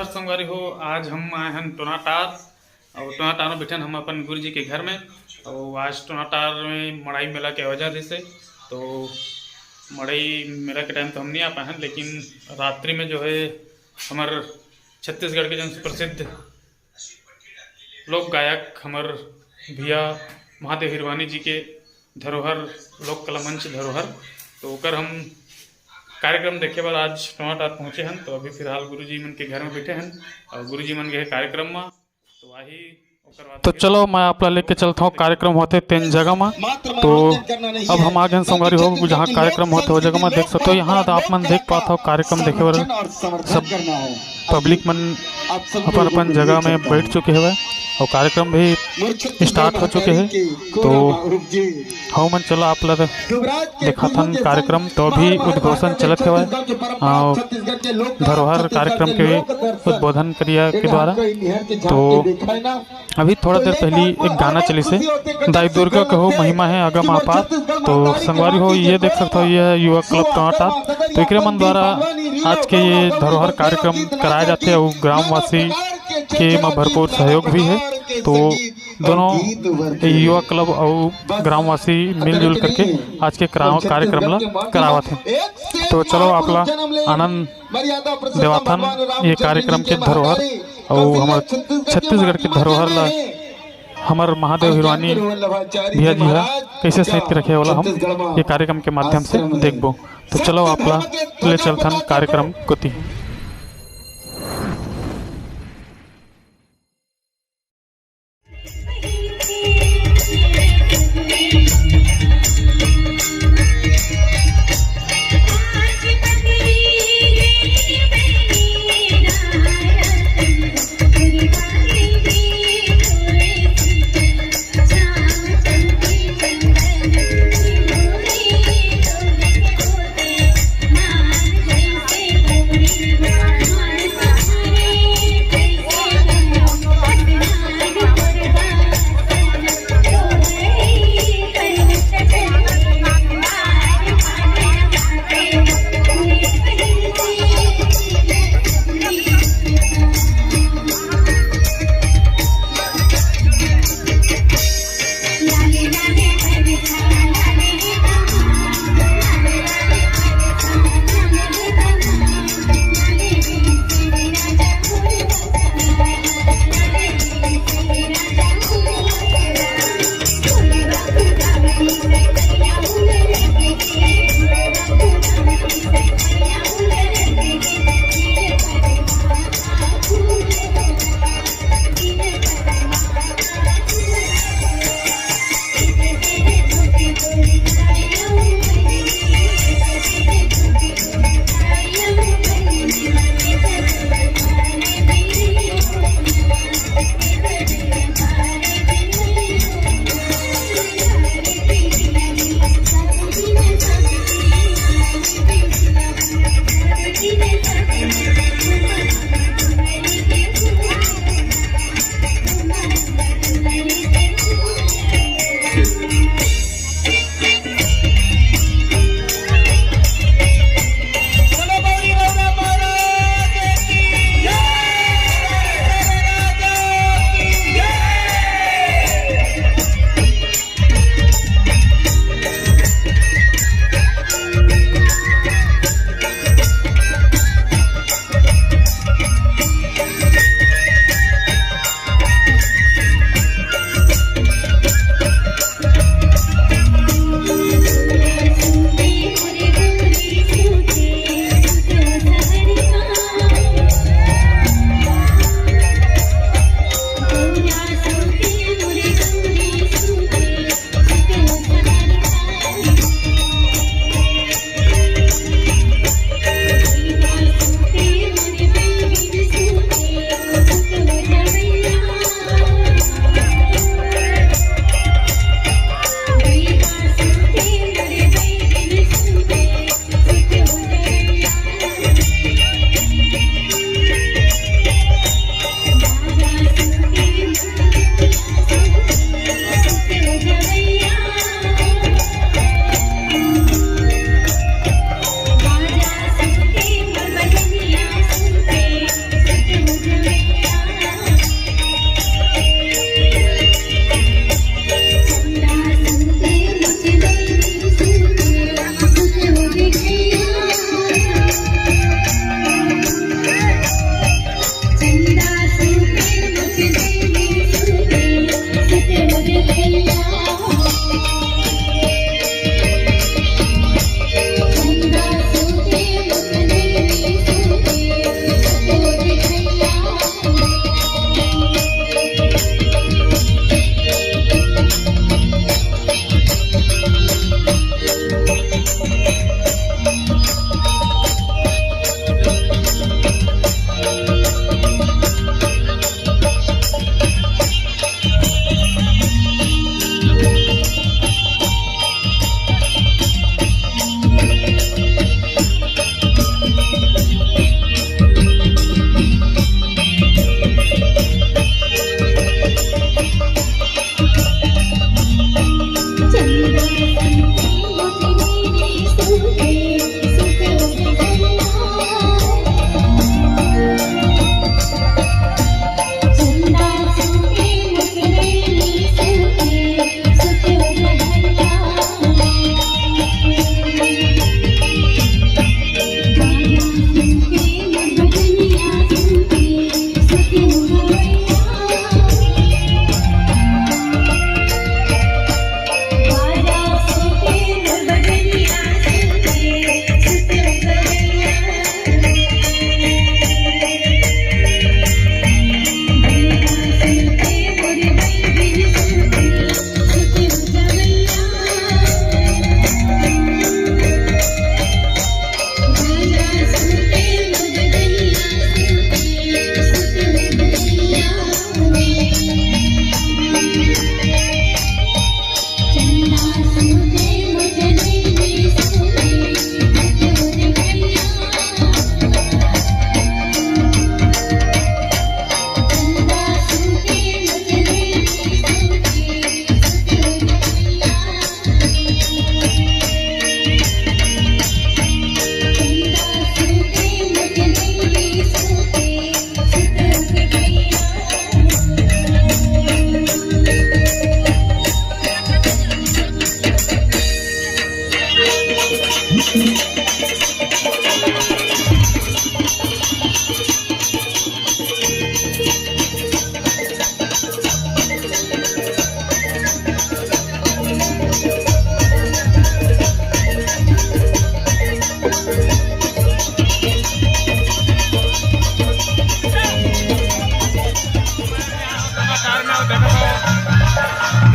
संगवारी हो। आज हम आए हैं टोनाटार और टोनाटार में बैठे हम अपन गुरु जी के घर में। और आज टोनाटार में मड़ई मेला के वजह से तो मड़ई मेला के टाइम तो हम नहीं आ पाए हैं, लेकिन रात्रि में जो है हमारे छत्तीसगढ़ के जन प्रसिद्ध लोक गायक हमार भैया महादेव हिरवानी जी के धरोहर लोक कला मंच धरोहर, तो ओकर हम कार्यक्रम देखे बाद आज टोनाटार पहुँचे हैं। तो अभी फिलहाल गुरुजी मन के घर में बैठे हैं और गुरुजी मन गए कार्यक्रम में। तो वही तो चलो मैं आप लेके चलता हूँ कार्यक्रम होते तीन जगह में। तो अब हम आ गए संगवारी हो जहाँ कार्यक्रम होते हो जगह में देख सकते हो। यहाँ तो आप मन देख पाते हो कार्यक्रम देखे वाले सब पब्लिक मन अपन अपन जगह में बैठ चुके हुए और कार्यक्रम भी स्टार्ट हो चुके हैं। तो हम मन चलो आप लोग देखा था कार्यक्रम, तो अभी उद्घोषण चलत हुआ धरोहर कार्यक्रम के उद्बोधन क्रिया के द्वारा। तो अभी थोड़ा देर पहले एक गाना चली से दाई दुर्गा के हो महिमा है अगम अपार। तो संगवारी हो ये देख सकते हो ये युवा क्लब टोनाटार, तो एक मन द्वारा आज के ये धरोहर कार्यक्रम कराए जाते हैं और ग्रामवासी के में भरपूर सहयोग भी है। तो दोनों युवा क्लब और ग्रामवासी मिलजुल करके आज के कार्यक्रम ला करावत हैं। तो चलो आपला आनंद देवाथन ये कार्यक्रम के धरोहर और हमारे छत्तीसगढ़ के धरोहर ला हमार महादेव हिरवानी भैया जी है कैसे सहित के रखे वाला हम ये कार्यक्रम के माध्यम से देखबो। तो चलो आपला ले चलथन कार्यक्रम कोती।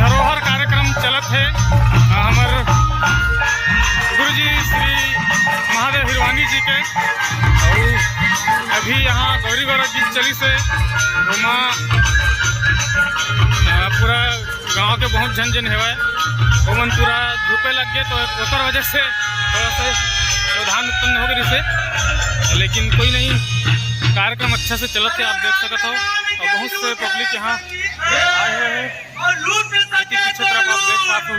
धरोहर कार्यक्रम चलत है हमार गुरुजी श्री महादेव हिरवानी जी के। और अभी यहाँ गौरी गौरव गीत चली से पूरा गांव के बहुत झन झन हेवा ओमन पूरा धूपे लग गए, तो ओकर वजह से थोड़ा सा व्यवधान उत्पन्न हो गई से, लेकिन कोई नहीं, कार्यक्रम अच्छा से चलत है, आप देख सकते हो। और बहुत से पब्लिक यहाँ आए हुए हैं, पीछे तरफ आप देख पाते हो।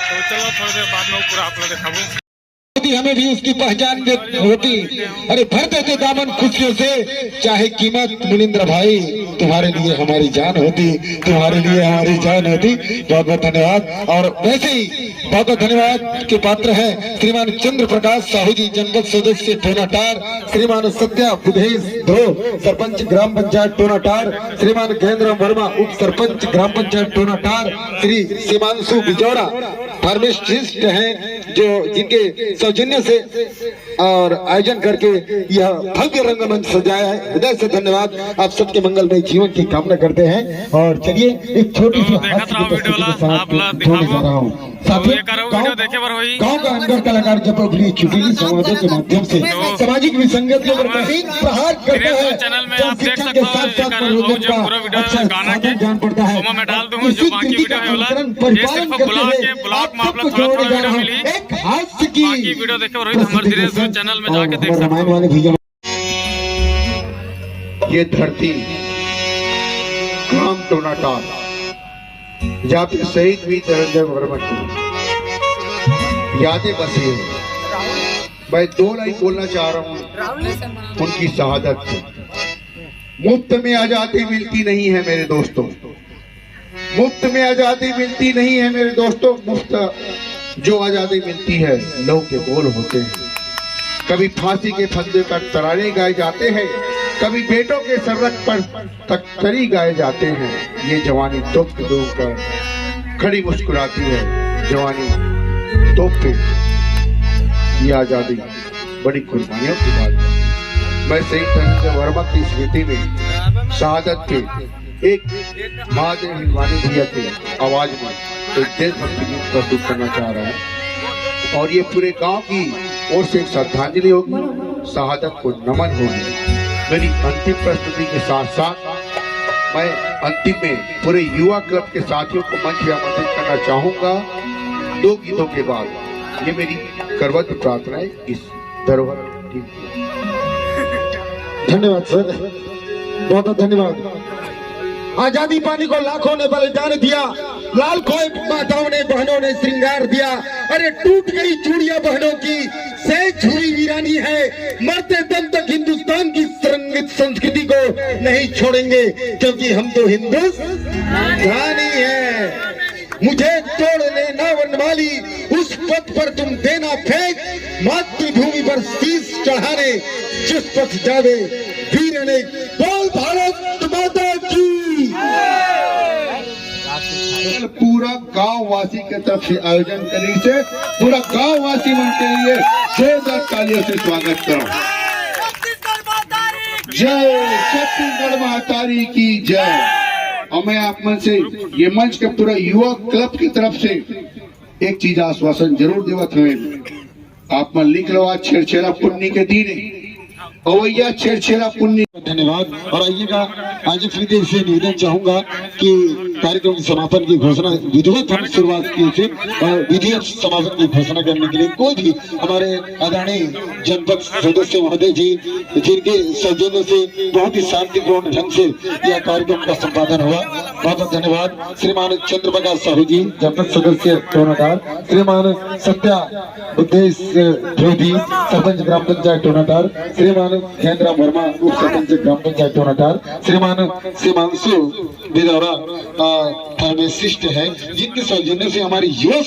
तो चलो थोड़ी देर बाद में पूरा आप लोग दिखाऊँ। हमें भी उसकी पहचान होती, अरे भर देते दामन खुशियों से, चाहे कीमत मुनिंद्र भाई तुम्हारे लिए हमारी जान होती, तुम्हारे लिए हमारी जान होती। बहुत बहुत धन्यवाद। और वैसे ही बहुत बहुत धन्यवाद के पात्र हैं श्रीमान चंद्र प्रकाश साहू जी, जनपद सदस्य टोनाटार, श्रीमान सत्या बुधेश धो, सरपंच ग्राम पंचायत टोनाटार, श्रीमान गहेंद्र वर्मा उप सरपंच ग्राम पंचायत टोनाटार, श्री सीमांशु बिजौड़ा फार्मासिस्ट हैं जो जिनके सौजन्य से और आयोजन करके यह भव्य रंगमंच सजाया है। हृदय से धन्यवाद। आप सबके मंगलमय जीवन की कामना करते हैं। और चलिए एक छोटी सी छोड़ने जा रहा हूँ साथियों। गाँव का अंदर कलाकार जब अपनी चुटीली संवादों के माध्यम से सामाजिक विसंगत के बेहतरीन प्रहार करते हैं, शिक्षण के साथ साथ मनोरंजन का अच्छा साधन जान पड़ता है। इसी कृति का अनुकरण परिपालन करते हुए आप सबको जोड़ने जा रहा हूँ एक हास्य की वीडियो देखे हमारे चैनल में जाके देख सकते रामायण वाले भैया। ये धरती ग्राम टोनाटार जहाँ पे शहीद भी धनंजय वर्मा की यादें बसी है। मैं दो लाइन बोलना चाह रहा हूँ उनकी शहादत। मुफ्त में आजादी मिलती नहीं है मेरे दोस्तों, मुफ्त में आजादी मिलती नहीं है मेरे दोस्तों। मुफ्त जो आजादी मिलती है लौ के बोल होते हैं। कभी फांसी के फंदे पर तराने गाए जाते हैं, कभी बेटों के सरक पर तख्तरी गाए जाते हैं। ये जवानी तोप के दो पर खड़ी मुस्कुराती है, जवानी तोप पे ये आजादी बड़ी कुर्बानियों की बात है। मैं शहीद धनंजय वर्मा की स्मृति में शहादत के एक महादेव हिंदवानी भैया के आवाज में एक देशभक्ति गीत प्रस्तुत करना चाह रहा हूँ और ये पूरे गांव की ओर से एक श्रद्धांजलि होगी, शहादत को नमन होगी। मेरी अंतिम प्रस्तुति के साथ साथ मैं अंतिम में पूरे युवा क्लब के साथियों को मंच पे आमंत्रित करना चाहूंगा। 2 गीतों के बाद ये मेरी करवत प्रार्थना है इस धरोहर की। धन्यवाद सर, बहुत बहुत धन्यवाद। आजादी पाने को लाखों ने बलिदान दिया, लाल खोए माताओं ने बहनों ने श्रृंगार दिया। अरे टूट गई चूड़ियां बहनों की, सेज झुरी वीरानी है, मरते दम तक हिंदुस्तान की संगीत संस्कृति को नहीं छोड़ेंगे, क्योंकि हम तो हिंदुस्तानी हैं। मुझे तोड़ लेना वनमाली, उस पथ पर तुम देना फेंक, मातृभूमि पर शीश चढ़ाने जिस पथ जावे वीर ने। बोल भारत माता की। पूरा गांव वासी की तरफ से आयोजन करने से पूरा गांव वासी मन के लिए जोरदार तालियों से स्वागत करो। जय छत्तीसगढ़ महातारी की जय। और मैं आप मन से ये मंच के पूरा युवा क्लब की तरफ से एक चीज आश्वासन जरूर देवत हुए, आप मन लिख लो आज छेड़छेड़ा पुण्य के दिन अवैया छेड़छेड़ा पुण्य। धन्यवाद। और आइएगा आज फिर से निवेदन चाहूंगा कि कार्यक्रम के समापन की घोषणा विधिवत हम शुरुआत की थी और विधिवत समापन की घोषणा करने के लिए कोई भी हमारे आदरणीय जनपद सदस्य महोदय जी जिनके सौजन्य से बहुत ही शांतिपूर्ण ढंग से यह कार्यक्रम का संपादन हुआ, बहुत बहुत धन्यवाद। श्रीमान चंद्रप्रकाश साहू जी जनपद सदस्य टोनाटार, श्रीमान सत्या बुद्धेश ध्रुवी सरपंच ग्राम पंचायत टोनाटार, श्रीमान जयेंद्र वर्मा उप सरपंच ग्राम पंचायत टोनाटार, श्रीमान सीमांशु बिदौरा फार्मासिस्ट है जिनके सौजन्य से हमारी युवा